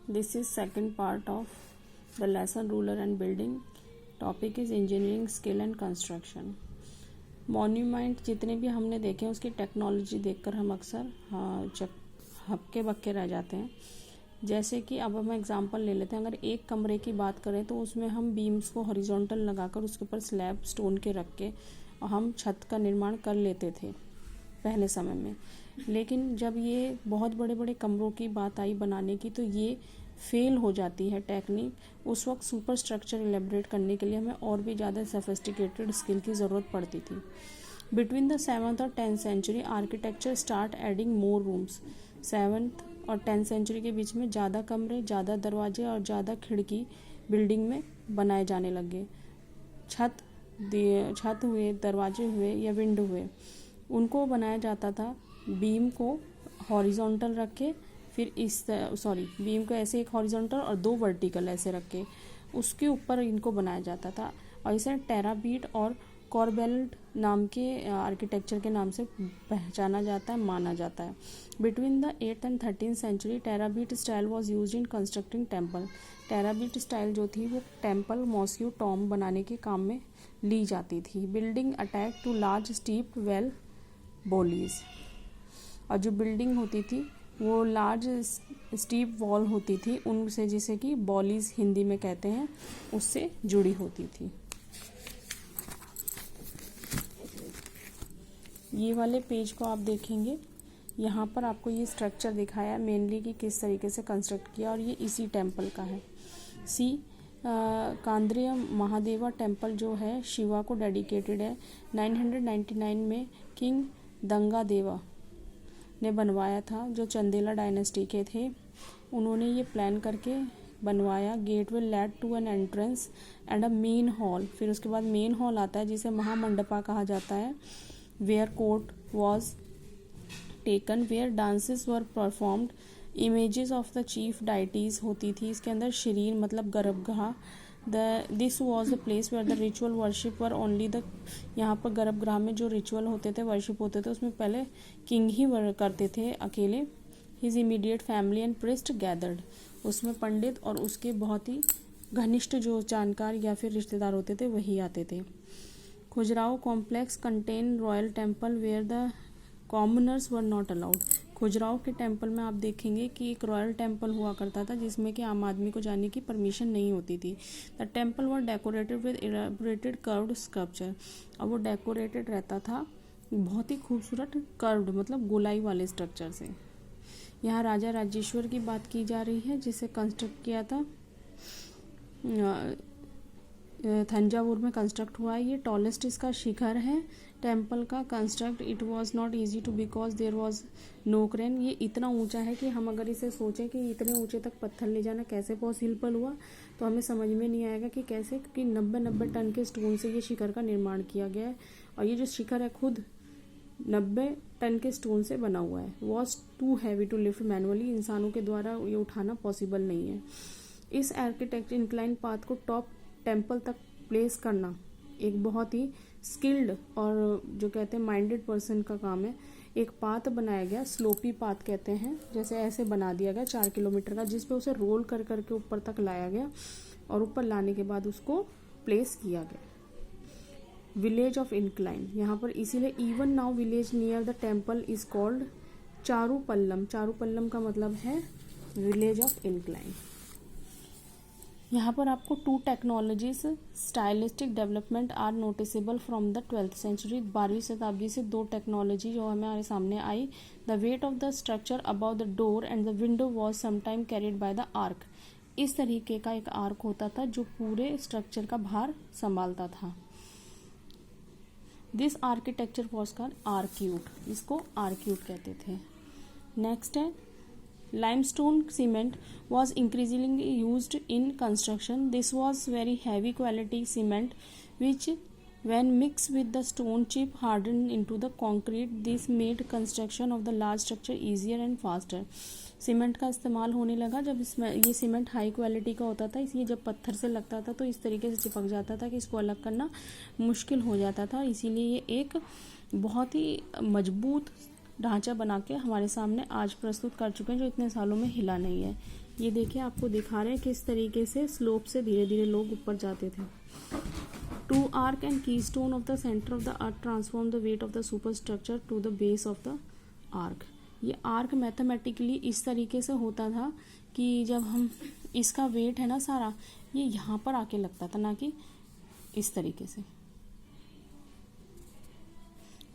This is second part of the lesson ruler and building. Topic is engineering skill and construction. Monument जितने भी हमने देखे हैं उसकी टेक्नोलॉजी देखकर हम अक्सर हक्के बक्के रह जाते हैं। जैसे कि अब हम एग्जांपल ले लेते हैं, अगर एक कमरे की बात करें तो उसमें हम बीम्स को हॉरिजॉन्टल लगाकर उसके ऊपर स्लैब स्टोन के रख के हम छत का निर्माण कर लेते थे पहले समय में। लेकिन जब ये बहुत बड़े बड़े कमरों की बात आई बनाने की तो ये फेल हो जाती है टेक्निक। उस वक्त सुपर स्ट्रक्चर एलेबरेट करने के लिए हमें और भी ज़्यादा सोफिस्टिकेटेड स्किल की ज़रूरत पड़ती थी। बिटवीन द 7th और 10th century architecture start adding more rooms. 7th और 10th सेंचुरी के बीच में ज़्यादा कमरे, ज़्यादा दरवाजे और ज़्यादा खिड़की बिल्डिंग में बनाए जाने लगे। छत हुए, दरवाजे हुए या विंडो हुए, उनको बनाया जाता था बीम को हॉरिजॉन्टल रख के, फिर बीम को ऐसे एक हॉरिजॉन्टल और दो वर्टिकल ऐसे रख के उसके ऊपर इनको बनाया जाता था। और इसे टेराबीट और कॉर्बेल्ट नाम के आर्किटेक्चर के नाम से पहचाना जाता है, माना जाता है। Between the 8th and 13th century trabeate style was used in constructing temple. Trabeate style जो थी वो टेम्पल, मॉस्क्यू, टॉम बनाने के काम में ली जाती थी। Building attack to large steep well baolis, और जो बिल्डिंग होती थी वो लार्ज स्टीप वॉल होती थी उनसे, जिसे कि बॉलीज हिंदी में कहते हैं, उससे जुड़ी होती थी। ये वाले पेज को आप देखेंगे, यहाँ पर आपको ये स्ट्रक्चर दिखाया है मेनली कि किस तरीके से कंस्ट्रक्ट किया, और ये इसी टेम्पल का है। कांद्रिय महादेवा टेम्पल जो है शिवा को डेडिकेटेड है। 999 में किंग दंगादेवा ने बनवाया था, जो चंदेला डायनेस्टी के थे। उन्होंने ये प्लान करके बनवाया। Gate will led to an entrance and a main hall. फिर उसके बाद मेन हॉल आता है जिसे महामंडपा कहा जाता है। Where court was taken, where dances were performed, images of the chief deities होती थी। इसके अंदर शरीर मतलब गर्भगृह। This was the place where the ritual worship were only the, यहाँ पर गर्भगृह में जो रिचुअल होते थे, वर्शिप होते थे, उसमें पहले किंग ही करते थे अकेले। His immediate family and priest gathered, उसमें पंडित और उसके बहुत ही घनिष्ठ जो जानकार या फिर रिश्तेदार होते थे वही आते थे। Khajuraho complex contain royal temple where the commoners were not allowed. Khajuraho के टेम्पल में आप देखेंगे कि एक रॉयल टेम्पल हुआ करता था जिसमें कि आम आदमी को जाने की परमिशन नहीं होती थी। The temple were decorated with elaborated curved sculpture, और वो डेकोरेटेड रहता था बहुत ही खूबसूरत कर्व्ड मतलब गोलाई वाले स्ट्रक्चर से। यहाँ राजा राजेश्वर की बात की जा रही है जिसे कंस्ट्रक्ट किया था, थंजावुर में कंस्ट्रक्ट हुआ है। ये टॉलेस्ट इसका शिखर है टेम्पल का। Construct it was not easy to because there was no crane. ये इतना ऊंचा है कि हम अगर इसे सोचें कि इतने ऊंचे तक पत्थर ले जाना कैसे पॉसिबल हुआ तो हमें समझ में नहीं आएगा कि कैसे, क्योंकि 90 टन के स्टोन से ये शिखर का निर्माण किया गया है। और ये जो शिखर है खुद 90 टन के स्टोन से बना हुआ है। Was too heavy to lift manually, इंसानों के द्वारा ये उठाना पॉसिबल नहीं है। इस आर्किटेक्चर इंक्लाइन पाथ को टॉप टेम्पल तक प्लेस करना एक बहुत ही स्किल्ड और जो कहते हैं माइंडेड पर्सन का काम है। एक पाथ बनाया गया, स्लोपी पाथ कहते हैं, जैसे ऐसे बना दिया गया 4 किलोमीटर का, जिस पे उसे रोल कर करके ऊपर तक लाया गया और ऊपर लाने के बाद उसको प्लेस किया गया। विलेज ऑफ इंक्लाइन, यहाँ पर इसीलिए even now village near the temple is called Charupallam. Charupallam का मतलब है विलेज ऑफ इंक्लाइन। यहाँ पर आपको 2 technologies stylistic development are noticeable from the 12th century. 12वीं शताब्दी से 2 टेक्नोलॉजी जो हमारे सामने आई। The weight of the structure about the door and the window was sometime carried by the arch. इस तरीके का एक आर्क होता था जो पूरे स्ट्रक्चर का भार संभालता था। This architecture was called arcuate, इसको आर्क्यूट कहते थे। नेक्स्ट है limestone cement was increasingly used in construction. This was very heavy quality cement which when mixed with the stone chip hardened into the concrete. This made construction of the large structure easier and faster. Cement का इस्तेमाल होने लगा जब इसमें ये cement high quality का होता था, इसलिए जब पत्थर से लगता था तो इस तरीके से चिपक जाता था कि इसको अलग करना मुश्किल हो जाता था। इसीलिए ये एक बहुत ही मजबूत ढांचा बना के हमारे सामने आज प्रस्तुत कर चुके हैं जो इतने सालों में हिला नहीं है। ये देखिए आपको दिखा रहे हैं किस तरीके से स्लोप से धीरे धीरे लोग ऊपर जाते थे। Two arch and keystone of the centre of the earth transform the weight of the superstructure to the base of the arch. ये आर्क मैथमेटिकली इस तरीके से होता था कि जब हम इसका वेट है ना सारा, ये यहाँ पर आके लगता था, ना कि इस तरीके से।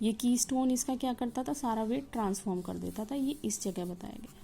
ये की स्टोन इसका क्या करता था, सारा वेट ट्रांसफॉर्म कर देता था। ये इस जगह बताया गया।